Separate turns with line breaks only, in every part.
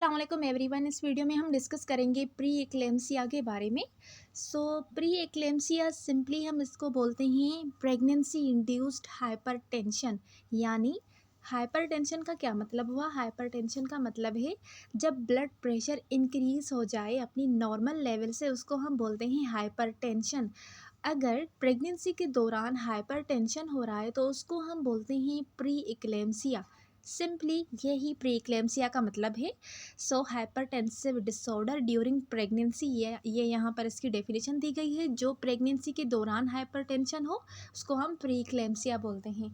अस्सलाम वालेकुम एवरीवन। इस वीडियो में हम डिस्कस करेंगे प्री एक्लेम्सिया के बारे में। प्री एक्लेम्सिया सिंपली हम इसको बोलते हैं प्रेगनेंसी इंड्यूस्ड हाइपरटेंशन। यानी हाइपरटेंशन का क्या मतलब हुआ? हाइपरटेंशन का मतलब है जब ब्लड प्रेशर इंक्रीज हो जाए अपनी नॉर्मल लेवल से, उसको हम बोलते हैं हाइपरटेंशन। अगर प्रेगनेंसी के दौरान हाइपरटेंशन हो रहा है तो उसको हम बोलते हैं प्री एक्लेम्सिया। सिंपली यही प्री एक्लेम्सिया का मतलब है। हाइपरटेंसिव डिसऑर्डर ड्यूरिंग प्रेगनेंसी, ये यहाँ पर इसकी डेफिनेशन दी गई है। जो प्रेगनेंसी के दौरान हाइपरटेंशन हो उसको हम प्री एक्लेम्सिया बोलते हैं।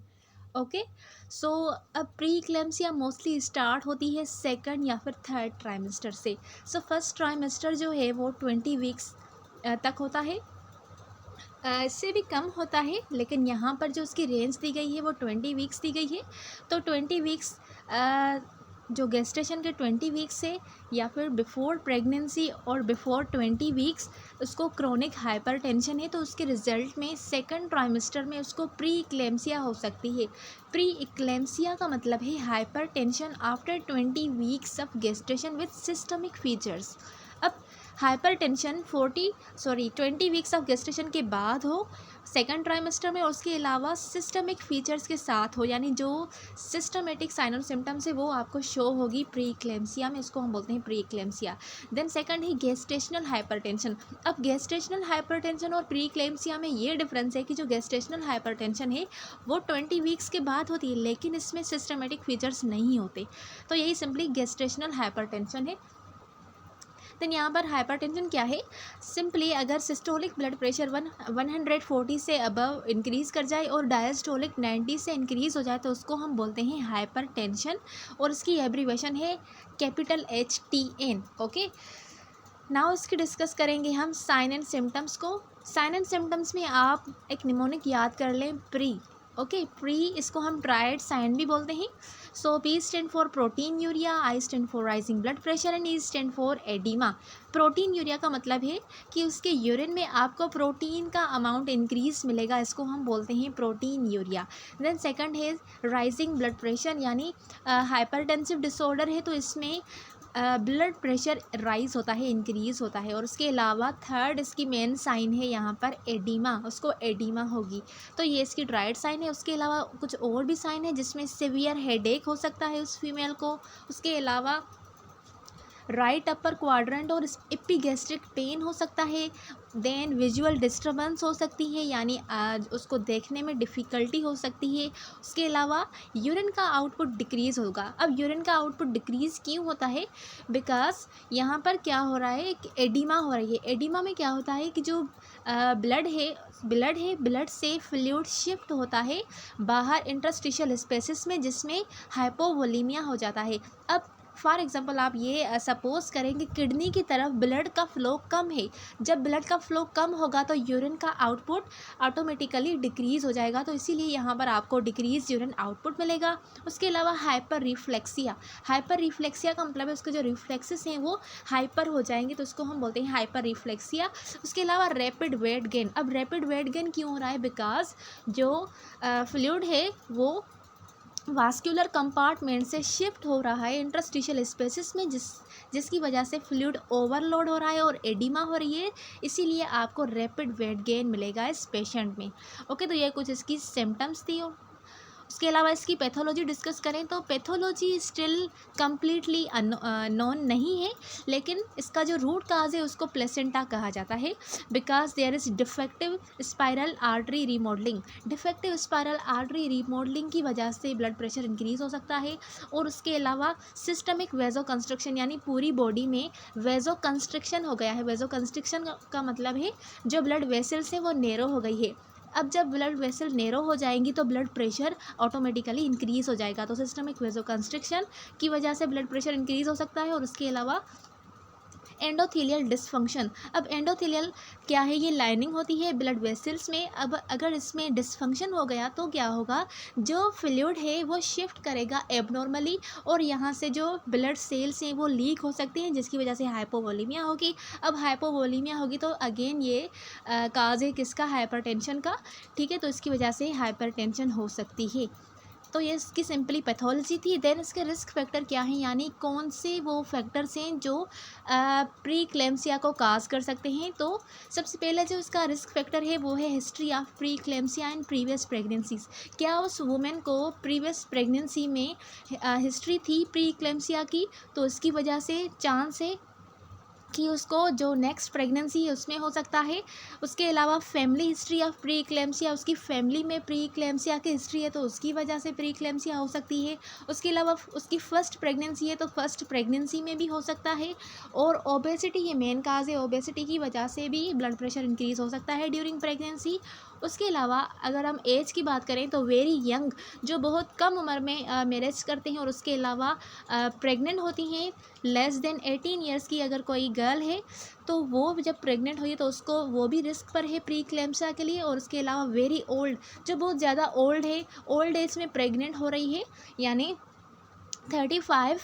ओके। अब प्री एक्लेम्सिया मोस्टली स्टार्ट होती है सेकंड या फिर थर्ड ट्राइमेस्टर से। फर्स्ट ट्राइमेस्टर जो है वो 20 वीक्स तक होता है। इससे भी कम होता है, लेकिन यहाँ पर जो उसकी रेंज दी गई है वो 20 वीक्स दी गई है। तो 20 वीक्स जो गेस्टेशन के 20 वीक्स है या फिर बिफोर प्रेगनेंसी और बिफोर 20 वीक्स उसको क्रोनिक हाइपरटेंशन है, तो उसके रिजल्ट में सेकंड ट्राइमेस्टर में उसको प्री इक्लेम्सिया हो सकती है। प्री इक्लेम्सिया का मतलब है hypertension after 20 weeks of gestation with systemic features. अब हाइपरटेंशन 20 वीक्स ऑफ गेस्टेशन के बाद हो सेकंड ट्राइमेस्टर में, और उसके अलावा सिस्टमिक फीचर्स के साथ हो, यानी जो सिस्टमेटिक साइन और सिम्टम्स है वो आपको शो होगी प्री इक्लेम्सिया में। इसको हम बोलते हैं प्री इक्लेम्सिया। देन सेकंड है गेस्टेशनल हाइपरटेंशन। अब गेस्टेशनल हाइपरटेंशन और प्री इक्लेम्सिया में ये डिफरेंस है कि जो गेस्टेशनल हाइपरटेंशन है वो 20 वीक्स के बाद होती है, लेकिन इसमें सिस्टमेटिक फीचर्स नहीं होते। तो यही सिंपली गेस्टेशनल हाइपरटेंशन है। देन यहाँ पर हाइपरटेंशन क्या है? सिंपली अगर सिस्टोलिक ब्लड प्रेशर 140 से अबव इंक्रीज़ कर जाए और डायस्टोलिक 90 से इंक्रीज़ हो जाए तो उसको हम बोलते हैं हाइपरटेंशन, और इसकी एब्रीवेशन है कैपिटल HTN। ओके। नाउ इसकी डिस्कस करेंगे हम साइन एंड सिम्टम्स को। साइन एंड सिम्टम्स में आप एक निमोनिक याद कर लें, प्री। ओके, प्री इसको हम ट्रायड साइन भी बोलते हैं। P stand for protein urea, I stand for rising blood pressure and E stand for oedema. Protein urea का मतलब है कि उसके यूरिन में आपको प्रोटीन का अमाउंट इंक्रीज मिलेगा, इसको हम बोलते हैं प्रोटीन यूरिया। देन सेकंड है राइजिंग ब्लड प्रेशर, यानी हाइपरटेंसिव डिसऑर्डर है तो इसमें ब्लड प्रेशर राइज होता है, इंक्रीज़ होता है। और उसके अलावा थर्ड इसकी मेन साइन है यहाँ पर एडिमा, उसको एडिमा होगी। तो ये इसकी ट्रायड साइन है। उसके अलावा कुछ और भी साइन है जिसमें सिवियर हेडेक हो सकता है उस फीमेल को। उसके अलावा राइट अपर क्वाड्रेंट और एपिगैस्ट्रिक पेन हो सकता है। देन विजुअल डिस्टर्बेंस हो सकती है, यानी उसको देखने में डिफ़िकल्टी हो सकती है। उसके अलावा यूरिन का आउटपुट डिक्रीज़ होगा। अब यूरिन का आउटपुट डिक्रीज़ क्यों होता है? बिकॉज यहाँ पर क्या हो रहा है कि एडिमा हो रही है। एडिमा में क्या होता है कि जो ब्लड से फ्लूइड शिफ्ट होता है बाहर इंटरस्टिशियल स्पेसेस में, जिसमें हाइपोवोलीमिया हो जाता है। अब फॉर एग्ज़ाम्पल आप ये सपोज़ करें कि किडनी की तरफ ब्लड का फ़्लो कम है। जब ब्लड का फ़्लो कम होगा तो यूरिन का आउटपुट ऑटोमेटिकली डिक्रीज़ हो जाएगा, तो इसीलिए यहाँ पर आपको डिक्रीज़ यूरिन आउटपुट मिलेगा। उसके अलावा हाइपर रिफ्लेक्सिया का मतलब है उसके जो रिफ्लेक्सेस हैं वो हाइपर हो जाएंगे, तो उसको हम बोलते हैं हाइपर रिफ्लेक्सिया। उसके अलावा रैपिड वेट गेन। अब रैपिड वेट गेन क्यों हो रहा है? बिकॉज जो फ्लूइड है वो वास्कुलर कंपार्टमेंट से शिफ्ट हो रहा है इंटरस्टिशियल स्पेसेस में, जिसकी वजह से फ्लूइड ओवरलोड हो रहा है और एडिमा हो रही है। इसीलिए आपको रैपिड वेट गेन मिलेगा इस पेशेंट में। ओके, तो ये कुछ इसकी सिम्टम्स थी। उसके अलावा इसकी पैथोलॉजी डिस्कस करें तो पैथोलॉजी स्टिल कम्प्लीटली नॉन नहीं है, लेकिन इसका जो रूट काज है उसको प्लेसेंटा कहा जाता है। Because there is defective spiral artery remodelling. Defective spiral artery remodelling की वजह से ब्लड प्रेशर इंक्रीज़ हो सकता है। और उसके अलावा सिस्टमिक वेजो कंस्ट्रक्शन, यानी पूरी बॉडी में वेजो कंस्ट्रक्शन हो गया है। वेजो कंस्ट्रक्शन का मतलब है जो ब्लड वेसल्स हैं वो नैरो हो गई है। अब जब ब्लड वेसल नैरो हो जाएंगी तो ब्लड प्रेशर ऑटोमेटिकली इंक्रीज़ हो जाएगा। तो सिस्टमिक वेजो कंस्ट्रिक्शन की वजह से ब्लड प्रेशर इंक्रीज़ हो सकता है। और उसके अलावा एंडोथेलियल डिसफंक्शन। अब एंडोथेलियल क्या है? ये लाइनिंग होती है ब्लड वेसल्स में। अब अगर इसमें डिसफंक्शन हो गया तो क्या होगा? जो फ्लूइड है वो शिफ्ट करेगा एबनॉर्मली, और यहाँ से जो ब्लड सेल्स हैं वो लीक हो सकती हैं, जिसकी वजह से हाइपोवोलीमिया होगी। अब हाइपोवोलीमिया होगी तो अगेन ये काज है किसका? हाइपरटेंशन का। ठीक है, तो इसकी वजह से हाइपरटेंशन हो सकती है। तो ये इसकी सिंपली पैथोलॉजी थी। देन इसके रिस्क फैक्टर क्या हैं, यानी कौन से वो फैक्टर्स हैं जो प्री इक्लेम्सिया को काज कर सकते हैं। तो सबसे पहले जो इसका रिस्क फैक्टर है वो है history of pre eclampsia and previous pregnancies. क्या उस वुमेन को प्रीवियस प्रेगनेंसी में हिस्ट्री थी प्री इक्लेम्सिया की, तो इसकी वजह से चांस है कि उसको जो नेक्स्ट प्रेगनेंसी है उसमें हो सकता है। उसके अलावा family history of pre eclampsia, उसकी फैमिली में प्री इक्लेम्सिया की हिस्ट्री है तो उसकी वजह से प्री इक्लेम्सिया हो सकती है। उसके अलावा उसकी फ़र्स्ट प्रेगनेंसी है तो फर्स्ट प्रेगनेंसी में भी हो सकता है। और ओबेसिटी ये मेन काज है, ओबेसिटी की वजह से भी ब्लड प्रेशर इंक्रीज़ हो सकता है ड्यूरिंग प्रेगनेंसी। उसके अलावा अगर हम एज की बात करें तो वेरी यंग, जो बहुत कम उम्र में मैरिज करते हैं और उसके अलावा प्रेग्नेंट होती हैं लेस देन 18 ईयर्स की अगर कोई गर्ल है, तो वो जब प्रेग्नेंट हुई तो उसको वो भी रिस्क पर है प्री इक्लेम्सिया के लिए। और उसके अलावा वेरी ओल्ड, जो बहुत ज़्यादा ओल्ड है, ओल्ड एज में प्रेग्नेंट हो रही है, यानी 35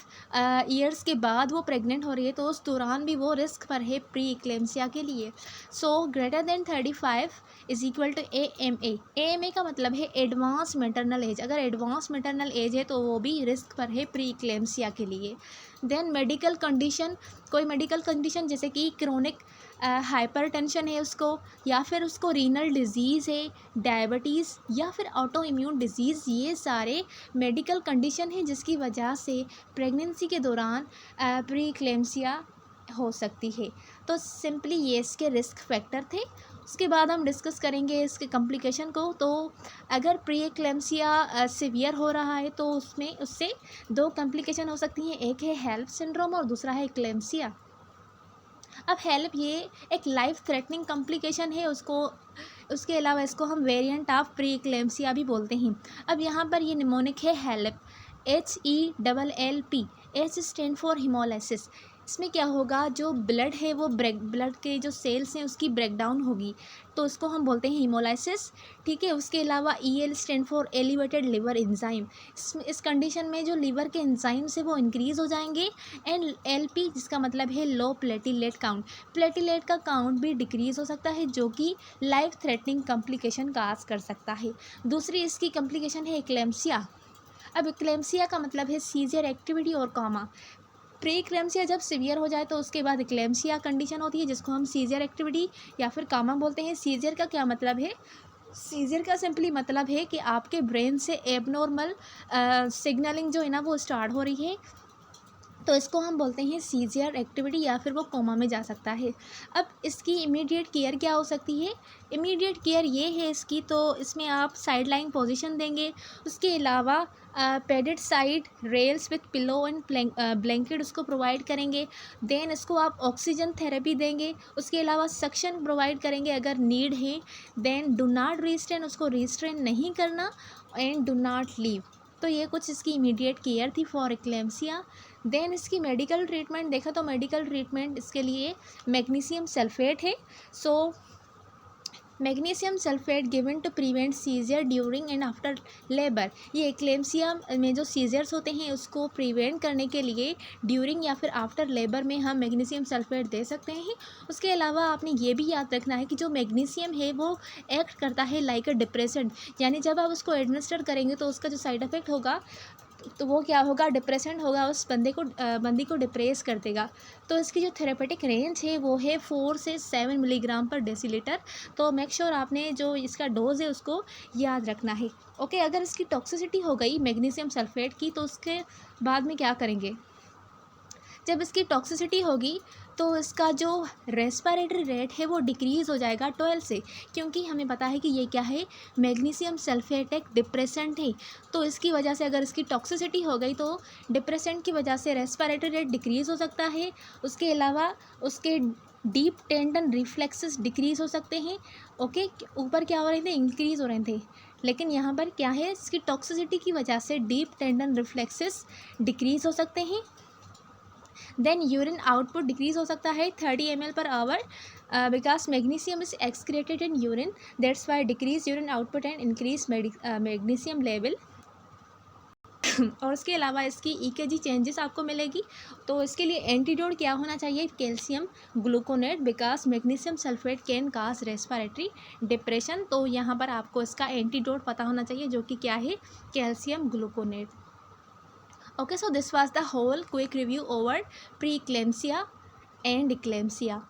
ईयर्स के बाद वो प्रेग्नेंट हो रही है, तो उस दौरान भी वो रिस्क पर है प्री इक्लेम्सिया के लिए। So greater than 35 is equal to AMA। AMA का मतलब है एडवांस मैटरनल एज। अगर एडवांस मैटरनल एज है तो वो भी रिस्क पर है प्री इक्लेम्सिया के लिए। देन मेडिकल कंडीशन, कोई मेडिकल कंडीशन जैसे कि क्रोनिक हाइपरटेंशन है उसको, या फिर उसको रीनल डिजीज़ है, डायबिटीज़ या फिर ऑटो इम्यून डिजीज़, ये सारे मेडिकल कंडीशन हैं जिसकी वजह से प्रेगनेंसी के दौरान प्री इक्लेम्सिया हो सकती है। तो सिंपली ये इसके रिस्क फैक्टर थे। उसके बाद हम डिस्कस करेंगे इसके कॉम्प्लिकेशन को। तो अगर प्री इक्लेम्सिया सीवियर हो रहा है तो उससे दो कॉम्प्लिकेशन हो सकती हैं, एक है हेल्प सिंड्रोम और दूसरा है इक्लेम्सिया। अब हेल्प ये एक लाइफ थ्रेटनिंग कॉम्प्लिकेशन है, उसके अलावा इसको हम वेरिएंट ऑफ प्री इक्लेम्सिया भी बोलते हैं। अब यहाँ पर ये निमोनिक है help, HELLP। H stand for haemolysis. इसमें क्या होगा, जो ब्लड है वो ब्लड के जो सेल्स हैं उसकी ब्रेकडाउन होगी, तो उसको हम बोलते हैं हिमोलाइसिस। ठीक है। उसके अलावा EL stand for elevated liver enzyme. इस कंडीशन में जो लिवर के एंजाइम्स है वो इंक्रीज़ हो जाएंगे। एंड LP जिसका मतलब है लो प्लेटिलेट काउंट, प्लेटिलेट का काउंट भी डिक्रीज़ हो सकता है, जो कि लाइफ थ्रेटनिंग कॉम्प्लिकेशन काज कर सकता है। दूसरी इसकी कॉम्प्लिकेशन है इक्लेम्सिया। अब इक्लेम्सिया का मतलब है सीजर एक्टिविटी और कॉमा। प्री इक्लेम्सिया जब सीवियर हो जाए तो उसके बाद इक्लेम्सिया कंडीशन होती है जिसको हम सीजर एक्टिविटी या फिर कामा बोलते हैं। सीजर का क्या मतलब है, सीजर का सिंपली मतलब है कि आपके ब्रेन से एबनॉर्मल सिग्नलिंग जो है ना वो स्टार्ट हो रही है, तो इसको हम बोलते हैं सीजर एक्टिविटी या फिर वो कोमा में जा सकता है। अब इसकी इमीडिएट केयर क्या हो सकती है, इमीडिएट केयर ये है इसकी, तो इसमें आप साइड लाइन पोजिशन देंगे। उसके अलावा padded side rails with pillow and blanket उसको प्रोवाइड करेंगे। देन इसको आप ऑक्सीजन थेरेपी देंगे। उसके अलावा सक्शन प्रोवाइड करेंगे अगर नीड है। देन डू नॉट रिस्ट्रेन, उसको रिस्ट्रेन नहीं करना, एंड डू नॉट लीव। तो ये कुछ इसकी इमीडिएट केयर थी फॉर इक्लेम्सिया। देन इसकी मेडिकल ट्रीटमेंट देखा तो मेडिकल ट्रीटमेंट इसके लिए मैग्नीशियम सल्फेट है। So magnesium sulphate given to prevent seizure during and after labour. ये इक्लेम्सिया में जो सीजर्स होते हैं उसको प्रिवेंट करने के लिए ड्यूरिंग या फिर आफ्टर लेबर में हम मैग्नीशियम सल्फेट दे सकते हैं। उसके अलावा आपने ये भी याद रखना है कि जो मैग्नीशियम है वो एक्ट करता है लाइक अ डिप्रेसेंट, यानी जब आप उसको एडमिनिस्टर करेंगे तो उसका जो साइड इफ़ेक्ट होगा तो वो क्या होगा, डिप्रेसेंट होगा, उस बंदी को डिप्रेस कर देगा। तो इसकी जो थेरेपेटिक रेंज है वो है 4 से 7 मिलीग्राम पर डेसीलीटर। तो मेक श्योर आपने जो इसका डोज है उसको याद रखना है। ओके। अगर इसकी टॉक्सिसिटी हो गई मैग्नीशियम सल्फेट की तो उसके बाद में क्या करेंगे, जब इसकी टॉक्सिसिटी होगी तो इसका जो रेस्पिरेटरी रेट है वो डिक्रीज़ हो जाएगा 12 से, क्योंकि हमें पता है कि ये क्या है, मैग्नीशियम सल्फेट एक डिप्रेसेंट है। तो इसकी वजह से अगर इसकी टॉक्सिसिटी हो गई तो डिप्रेसेंट की वजह से रेस्पिरेटरी रेट डिक्रीज़ हो सकता है। उसके अलावा उसके डीप टेंडन रिफ्लेक्सेस डिक्रीज़ हो सकते हैं। ओके। ऊपर क्या हो रहे थे, इंक्रीज़ हो रहे थे, लेकिन यहाँ पर क्या है, इसकी टॉक्सिसिटी की वजह से डीप टेंडन रिफ्लेक्सेस डिक्रीज़ हो सकते हैं। देन यूरिन आउटपुट डिक्रीज हो सकता है 30 ml per hour, because magnesium is excreted in urine, that's why decrease urine output and increase magnesium level. और उसके अलावा इसकी ईकेजी चेंजेस आपको मिलेगी। तो इसके लिए एंटीडोट क्या होना चाहिए, calcium gluconate, because magnesium sulphate can cause respiratory depression. तो यहाँ पर आपको इसका एंटीडोट पता होना चाहिए जो कि क्या है, calcium gluconate. Okay, so this was the whole quick review over pre eclampsia and eclampsia.